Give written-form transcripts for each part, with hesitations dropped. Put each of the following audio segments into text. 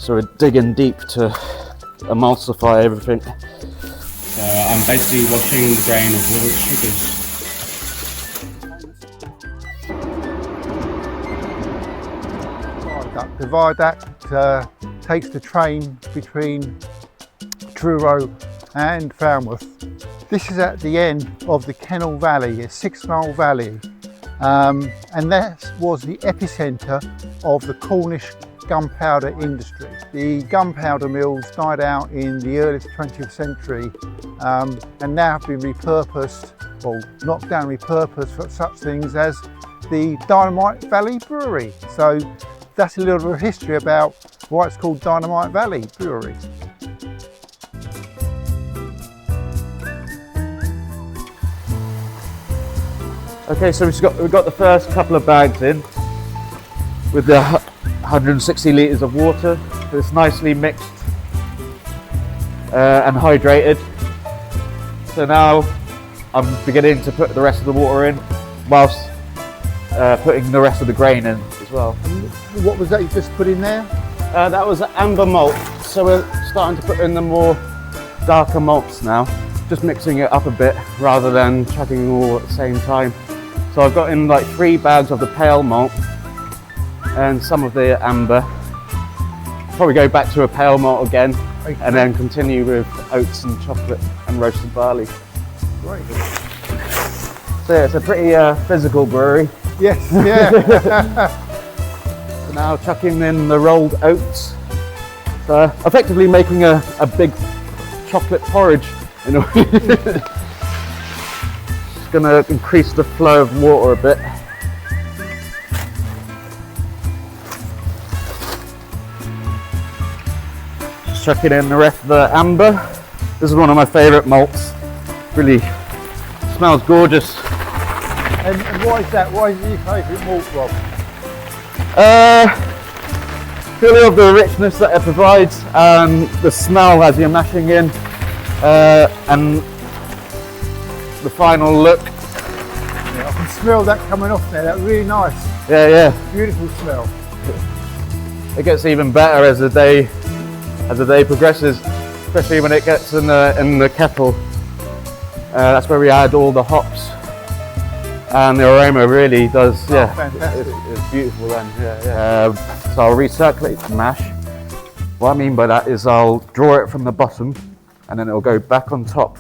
So we're digging deep to emulsify everything. So I'm basically washing the grain of all its sugars. The viaduct takes the train between Truro and Falmouth. This is at the end of the Chenhalls Valley, a 6-mile valley, and that was the epicentre of the Cornish gunpowder industry. The gunpowder mills died out in the early 20th century and now have been repurposed, or knocked down, repurposed for such things as the Dynamite Valley Brewery. So that's a little bit of history about why it's called Dynamite Valley Brewery. Okay, so we've got the first couple of bags in with the 160 litres of water. It's nicely mixed and hydrated. So now I'm beginning to put the rest of the water in whilst putting the rest of the grain in as well. What was that you just put in there? That was amber malt, so we're starting to put in the more darker malts now. Just mixing it up a bit rather than chucking them all at the same time. So I've got in like 3 bags of the pale malt and some of the amber. Probably go back to a pale malt again, and then continue with oats and chocolate and roasted barley. Great. So yeah, it's a pretty physical brewery. Yes, yeah. So now chucking in the rolled oats. So effectively making a big chocolate porridge in a way. Just gonna increase the flow of water a bit. Just chucking in the rest of the amber. This is one of my favourite malts. Really smells gorgeous. And why is that? Why is it your favourite malt, Rob? Purely of the richness that it provides, and the smell as you're mashing in, and the final look. Yeah, I can smell that coming off there. That's really nice. Yeah. Beautiful smell. It gets even better as the day progresses, especially when it gets in the kettle. That's where we add all the hops. And the aroma really does, it's beautiful then, so I'll recirculate the mash. What I mean by that is I'll draw it from the bottom and then it'll go back on top.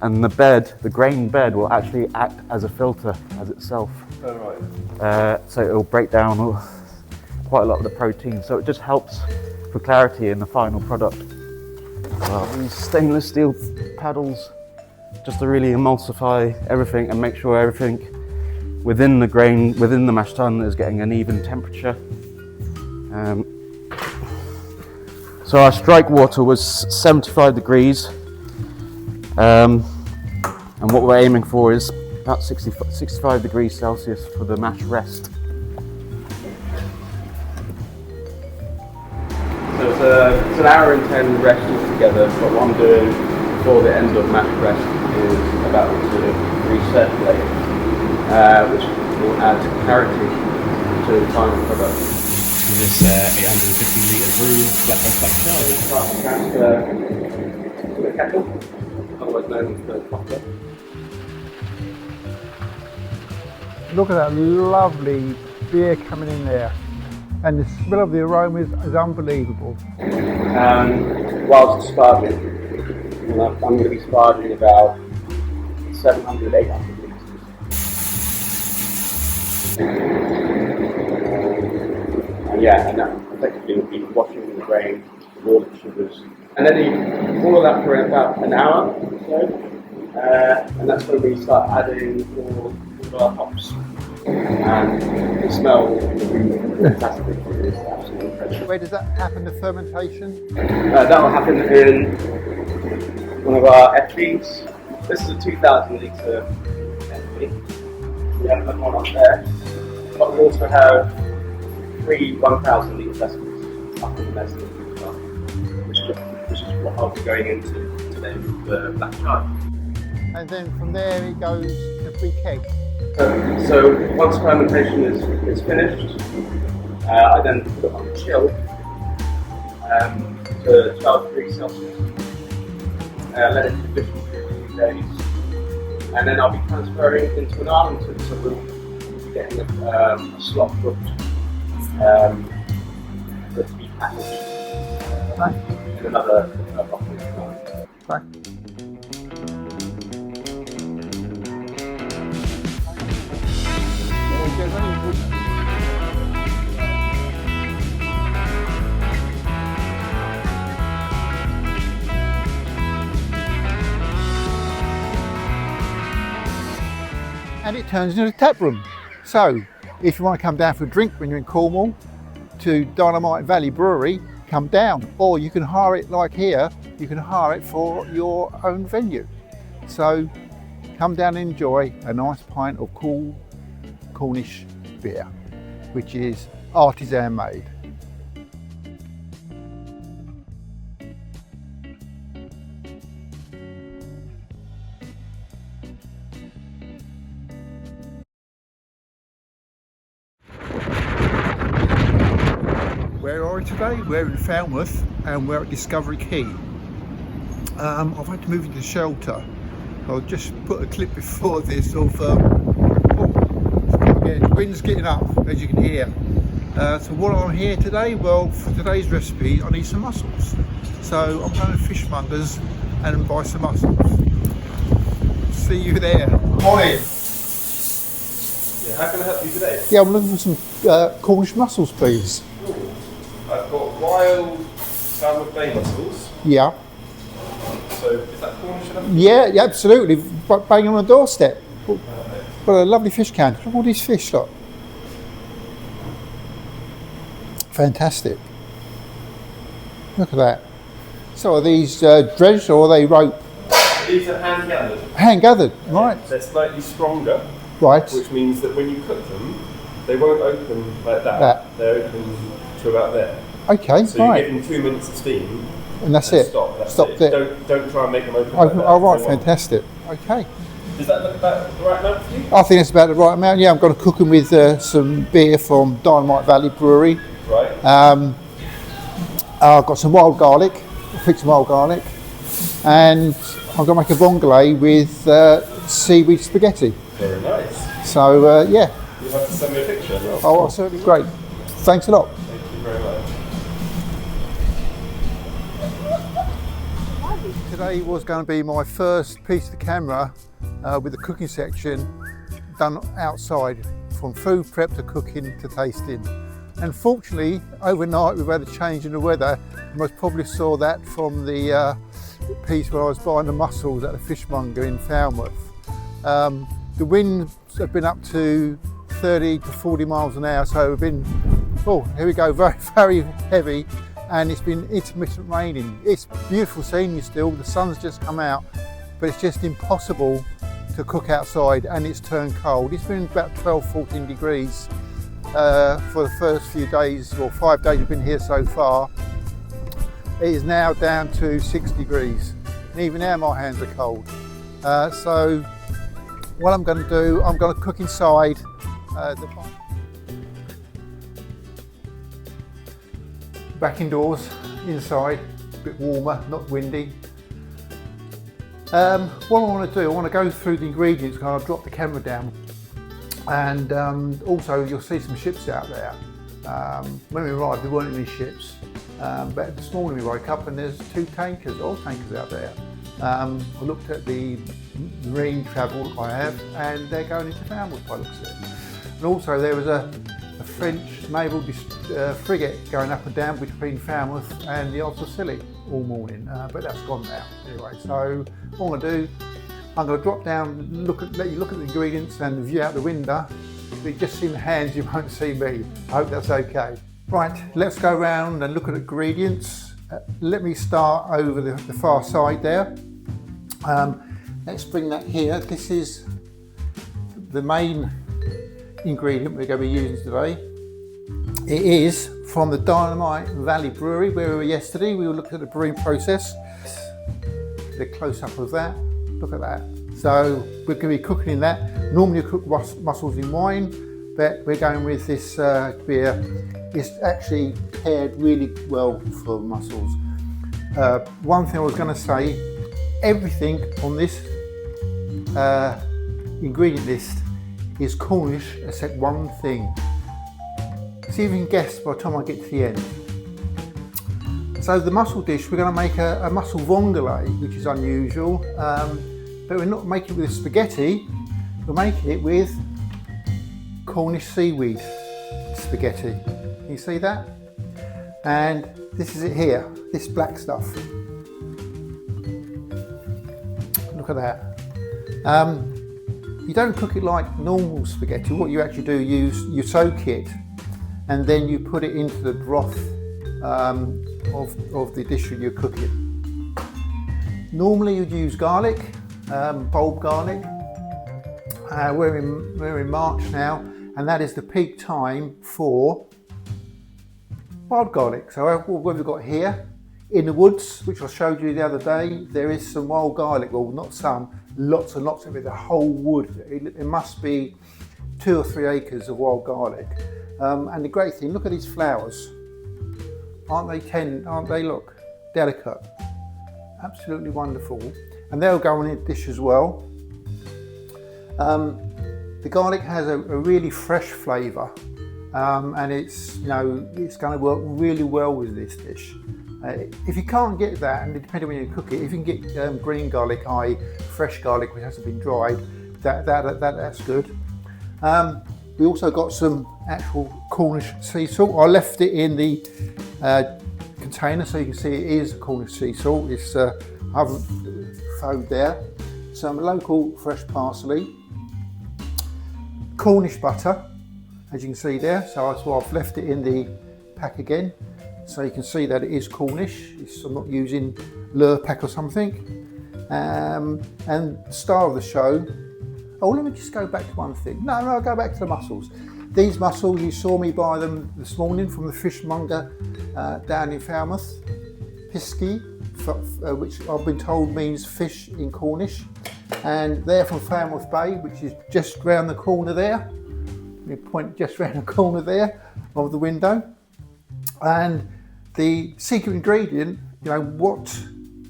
And the grain bed will actually act as a filter as itself. Oh, right. So it'll break down quite a lot of the protein. So it just helps for clarity in the final product. These stainless steel paddles, just to really emulsify everything and make sure everything within the grain, within the mash tun is getting an even temperature. So our strike water was 75 degrees. And what we're aiming for is about 65 degrees Celsius for the mash rest. So it's an hour and 10 rest altogether, but what I'm doing before the end of mash rest is about to recirculate, which will add clarity to the final product. This 850 litre brew black charge. Transfer to the kettle, otherwise known as the popper. Look at that lovely beer coming in there. And the smell of the aroma is unbelievable. Whilst sparging, I'm going to be sparging about 700, 800 litres. And that effectively will be washing the grain with all the sugars. And then you boil that for about an hour or so. And that's when we start adding all our hops. And the smell will be fantastic. It is absolutely incredible. Where does that happen, the fermentation? That will happen in one of our Ep.2s. This is a 2,000 litre Ep.2. We have that one up there. But we also have 3 1,000 litre vessels up in the nest as well, which is what I'll be going into today with the black chard. And then from there it goes to pre-keg. So once fermentation is finished, I then put it on chill, to 12 degrees Celsius. Let it condition for a few days. And then I'll be transferring into an Arlington, so we'll be getting a slot booked to be packaged in another roughly time. Right. And it turns into a tap room. So if you want to come down for a drink when you're in Cornwall to Dynamite Valley Brewery, come down. Or you can hire it like here, you can hire it for your own venue. So come down and enjoy a nice pint of cool Cornish beer, which is artisan made. Where are we today? We're in Falmouth and we're at Discovery Quay. I've had to move into shelter. I'll just put a clip before this of the wind's getting up, as you can hear. So what I'm here today, well, for today's recipe I need some mussels. So I'm going to Fishmongers and buy some mussels. See you there. Morning. Yeah, how can I help you today? Yeah, I'm looking for some Cornish mussels, please. I've got wild Falmouth Bay mussels. Yeah. So is that Cornish enough? Yeah, absolutely. Bang on the doorstep. What a lovely fish can. Look at all these fish, look. Fantastic. Look at that. So are these dredged or are they rope? These are hand gathered. Hand gathered, right. They're slightly stronger, Right. which means that when you cook them, they won't open like that. They're open to about there. Okay, So right. you give them 2 minutes of steam. And that's it. Stop. That's Stop it. there. Don't try and make them open. Like that. Oh, right, They won't. fantastic. Okay. Does that look about the right amount for you? I think it's about the right amount. Yeah, I'm going to cook them with some beer from Dynamite Valley Brewery. Right. I've got some wild garlic, fix some wild garlic, and I'm going to make a vongole with seaweed spaghetti. Very nice. So yeah. You'll have to send me a picture. Oh, certainly. Great. Thanks a lot. Thank you very much. Today was going to be my first piece of the camera with the cooking section done outside, from food prep to cooking to tasting. And fortunately, overnight we've had a change in the weather. You most probably saw that from the piece where I was buying the mussels at the fishmonger in Falmouth. The winds have been up to 30 to 40 miles an hour, so we've been, oh, here we go, very, very heavy. And it's been intermittent raining. It's beautiful scenery still, the sun's just come out, but it's just impossible to cook outside and it's turned cold. It's been about 12, 14 degrees for the first few days, or 5 days we've been here so far. It is now down to 6 degrees. And even now my hands are cold. So what I'm going to do, I'm going to cook inside back indoors, inside, a bit warmer, not windy. What I want to do, I want to go through the ingredients, kind of drop the camera down, and also you'll see some ships out there. When we arrived there weren't any ships, but this morning we woke up and there's 2 tankers, oil tankers out there. I looked at the marine travel I have and they're going into Falmouth by the looks of it. And also there was a French naval frigate going up and down between Falmouth and the Isles of Scilly all morning, but that's gone now. Anyway, so what I'm going to do, I'm going to drop down, let you look at the ingredients and view out the window. If you just see the hands, you won't see me. I hope that's okay. Right, let's go around and look at the ingredients. Let me start over the far side there. Let's bring that here. This is the main ingredient we're going to be using today. It is from the Dynamite Valley Brewery where we were yesterday. We were looking at the brewing process. The close-up of that, look at that. So we're going to be cooking in that. Normally you cook mussels in wine, but we're going with this beer it's actually paired really well for mussels. One thing I was going to say, everything on this ingredient list is Cornish except one thing. See if you can guess by the time I get to the end. So the mussel dish, we're going to make a mussel vongole, which is unusual, but we're not making it with spaghetti, we're making it with Cornish seaweed spaghetti. Can you see that? And this is it here, this black stuff. Look at that. You don't cook it like normal spaghetti. What you actually do, you soak it and then you put it into the broth of the dish that you're cooking. Normally you'd use garlic, bulb garlic. We're in March now, and that is the peak time for wild garlic. So what we've got here in the woods, which I showed you the other day, there is some wild garlic. Well, not some, lots and lots of it. The whole wood. It must be 2 or 3 acres of wild garlic. And the great thing, look at these flowers. Aren't they look delicate? Absolutely wonderful. And they'll go in a dish as well. The garlic has a really fresh flavour, and it's going to work really well with this dish. If you can't get that, and depending on when you cook it, if you can get green garlic, i.e. fresh garlic which hasn't been dried, that's good. We also got some actual Cornish sea salt. I left it in the container so you can see it is Cornish sea salt. It's I haven't found there. Some local fresh parsley, Cornish butter, as you can see there. So that's why I've left it in the pack again, so you can see that it is Cornish. I'm not using Lurpak or something. And the star of the show. Oh, let me just go back to one thing. No, I'll go back to the mussels. These mussels, you saw me buy them this morning from the fishmonger down in Falmouth. PSKY, which I've been told means fish in Cornish. And they're from Falmouth Bay, which is just round the corner there. We point just round the corner there of the window. And the secret ingredient, what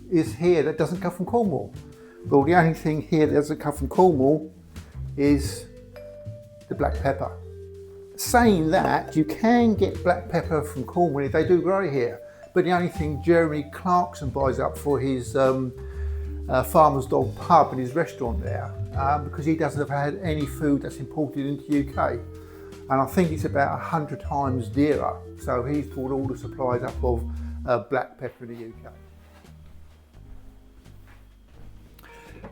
is here that doesn't come from Cornwall? Well, the only thing here that doesn't come from Cornwall is the black pepper. Saying that, you can get black pepper from Cornwall, they do grow here, but the only thing Jeremy Clarkson buys up for his Farmer's Dog pub and his restaurant there, because he doesn't have had any food that's imported into the UK, and I think it's about 100 times dearer, so he's bought all the supplies up of black pepper in the UK.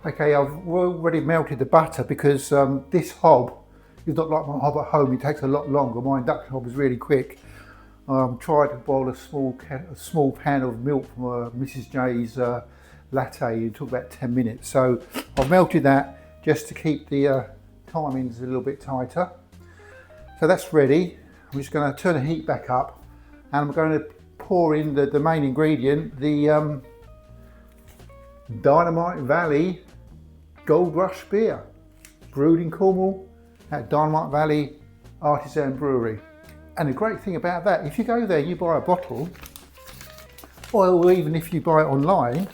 Okay, I've already melted the butter because this hob is not like my hob at home. It takes a lot longer. My induction hob is really quick. Tried to boil a small pan of milk from Mrs. J's latte. It took about 10 minutes. So I've melted that just to keep the timings a little bit tighter. So that's ready. I'm just going to turn the heat back up, and I'm going to pour in the main ingredient, the Dynamite Valley Gold Rush beer, brewed in Cornwall at Dynamite Valley Artisan Brewery. And the great thing about that, if you go there, you buy a bottle, or even if you buy it online,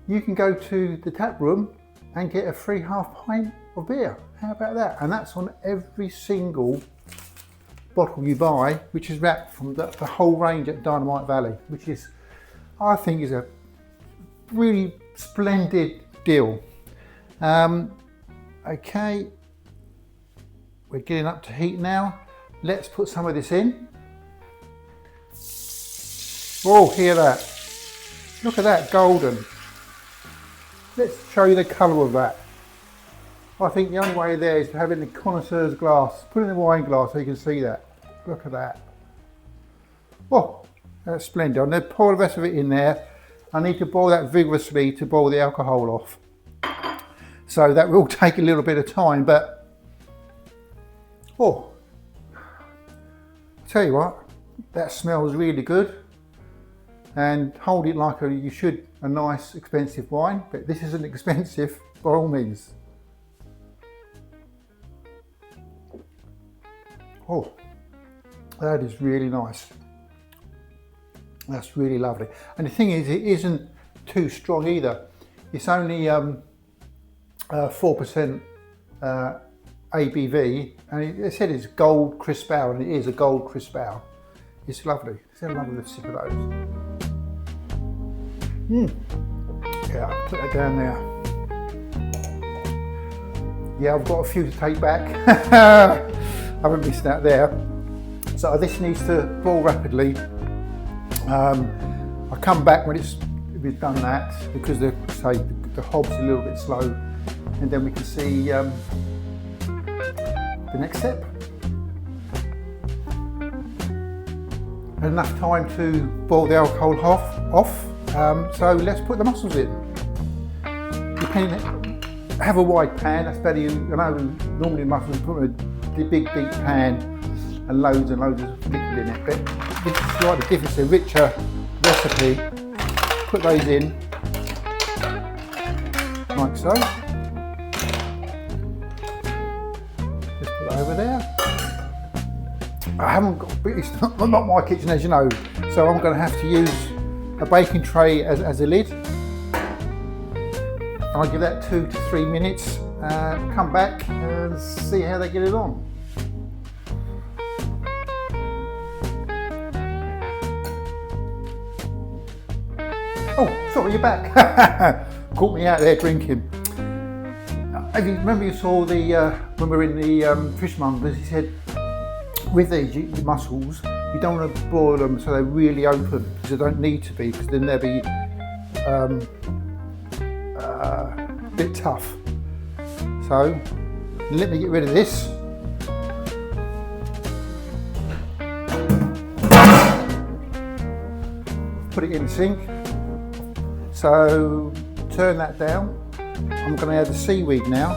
you can go to the tap room and get a free half pint of beer. How about that? And that's on every single bottle you buy, which is wrapped from the whole range at Dynamite Valley, which is, I think, is a really splendid deal. Okay, we're getting up to heat now. Let's put some of this in. Oh, hear that? Look at that, golden. Let's show you the colour of that. I think the only way there is to have it in the connoisseur's glass. Put it in the wine glass so you can see that. Look at that. Oh, that's splendid. I'm going to pour the rest of it in there. I need to boil that vigorously to boil the alcohol off. So that will take a little bit of time, but oh, I'll tell you what, that smells really good. And hold it like you should a nice expensive wine, but this isn't expensive by all means. Oh, that is really nice. That's really lovely. And the thing is, it isn't too strong either. It's only 4% ABV, and it said it's gold crisp ale, and it is a gold crisp ale. It's lovely. It's a lovely sip of those. Yeah, I'll put that down there. Yeah, I've got a few to take back. I haven't missed out there. So this needs to boil rapidly. I'll come back when we've done that, because the hob's a little bit slow, and then we can see the next step. Enough time to boil the alcohol off, so let's put the mussels in. Have a wide pan, that's better. I know normally mussels put in a big pan and loads of liquid in it, but this is slightly different. It's a richer recipe. Put those in like so. Just put that over there. I haven't got, it's not my kitchen, as you know, so I'm going to have to use a baking tray as a lid. And I'll give that 2 to 3 minutes, come back and see how they get it on. Oh, sorry, you're back. Caught me out there drinking. Remember you saw the when we were in the Fishmongers, he said with these mussels, you don't want to boil them so they're really open, because they don't need to be, because then they'll be a bit tough. So let me get rid of this. Put it in the sink. So turn that down. I'm going to add the seaweed now.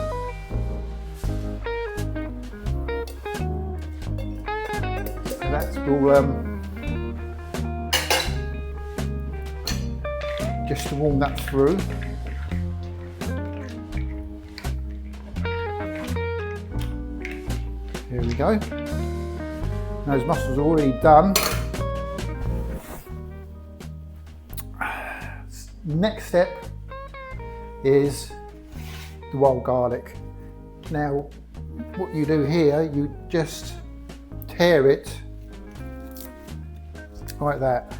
That's all just to warm that through. Here we go. Those mussels are already done. Next step is the wild garlic. Now, what you do here, you just tear it like that.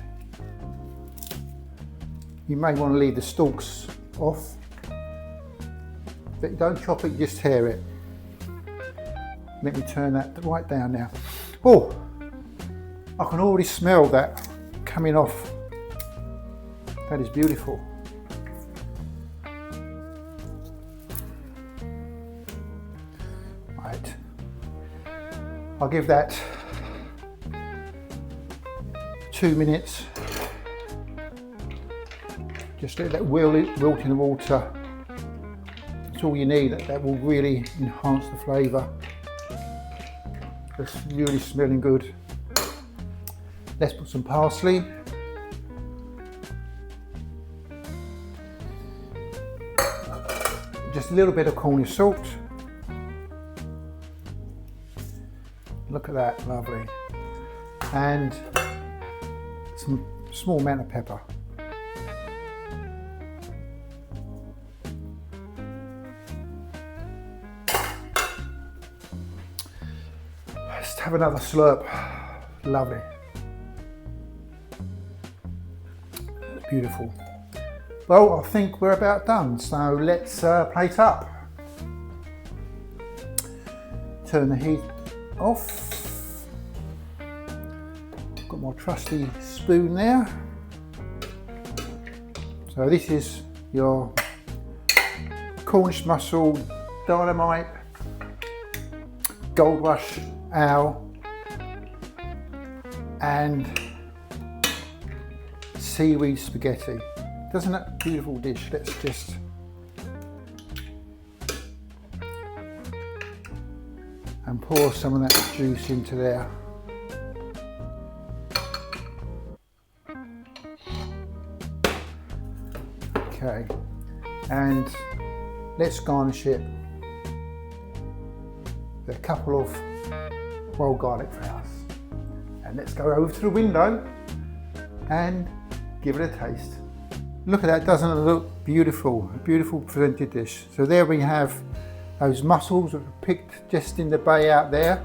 You may want to leave the stalks off, but don't chop it, just tear it. Let me turn that right down now. Oh, I can already smell that coming off. That is beautiful. Right, I'll give that 2 minutes. Just let that wilt in the water. That's all you need. That will really enhance the flavour. It's really smelling good. Let's put some parsley. Just a little bit of Cornish salt. Look at that, lovely. And some small amount of pepper. Let's have another slurp. Lovely. Beautiful. Well, I think we're about done, so let's plate up. Turn the heat off. Got my trusty spoon there. So this is your Cornish mussel, Dynamite, Gold Rush Ale, and seaweed spaghetti. Doesn't that beautiful dish? Let's just and pour some of that juice into there. Okay, and let's garnish it with a couple of wild garlic flowers. And let's go over to the window and give it a taste. Look at that, doesn't it look beautiful? A beautiful presented dish. So there we have those mussels that were picked just in the bay out there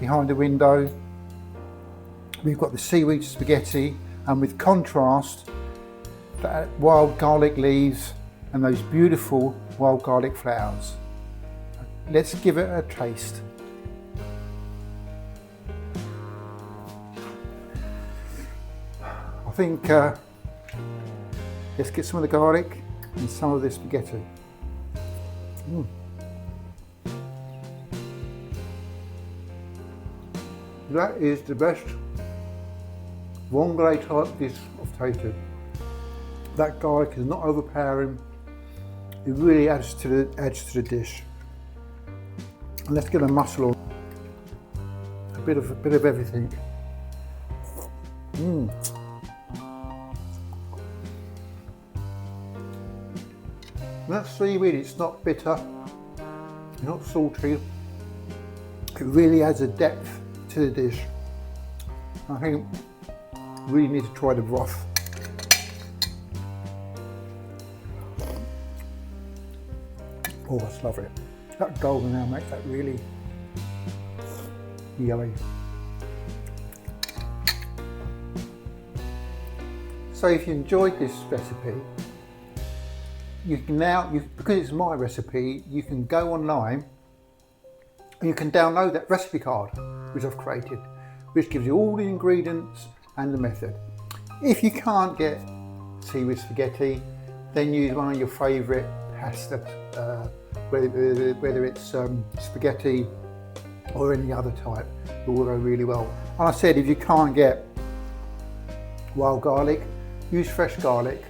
behind the window. We've got the seaweed spaghetti, and with contrast, that wild garlic leaves and those beautiful wild garlic flowers. Let's give it a taste. I think let's get some of the garlic and some of the spaghetti. That is the best vongole type dish I've tasted. That garlic is not overpowering. It really adds to the dish. And let's get a mussel on. A bit of everything. That seaweed, it's not bitter, it's not salty. It really adds a depth to the dish. I think we really need to try the broth. Oh, that's lovely. That golden now makes that really yummy. So if you enjoyed this recipe, you can now, because it's my recipe, you can go online and you can download that recipe card which I've created, which gives you all the ingredients and the method. If you can't get seaweed spaghetti, then use one of your favourite pasta, whether it's spaghetti or any other type. It will go really well. And I said, if you can't get wild garlic, use fresh garlic.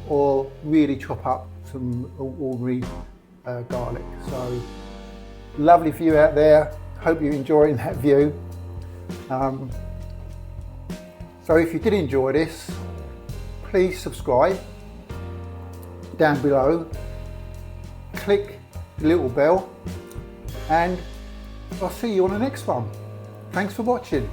Or really chop up some ordinary garlic. So lovely view out there. Hope you're enjoying that view. So if you did enjoy this, please subscribe down below. Click the little bell, and I'll see you on the next one. Thanks for watching.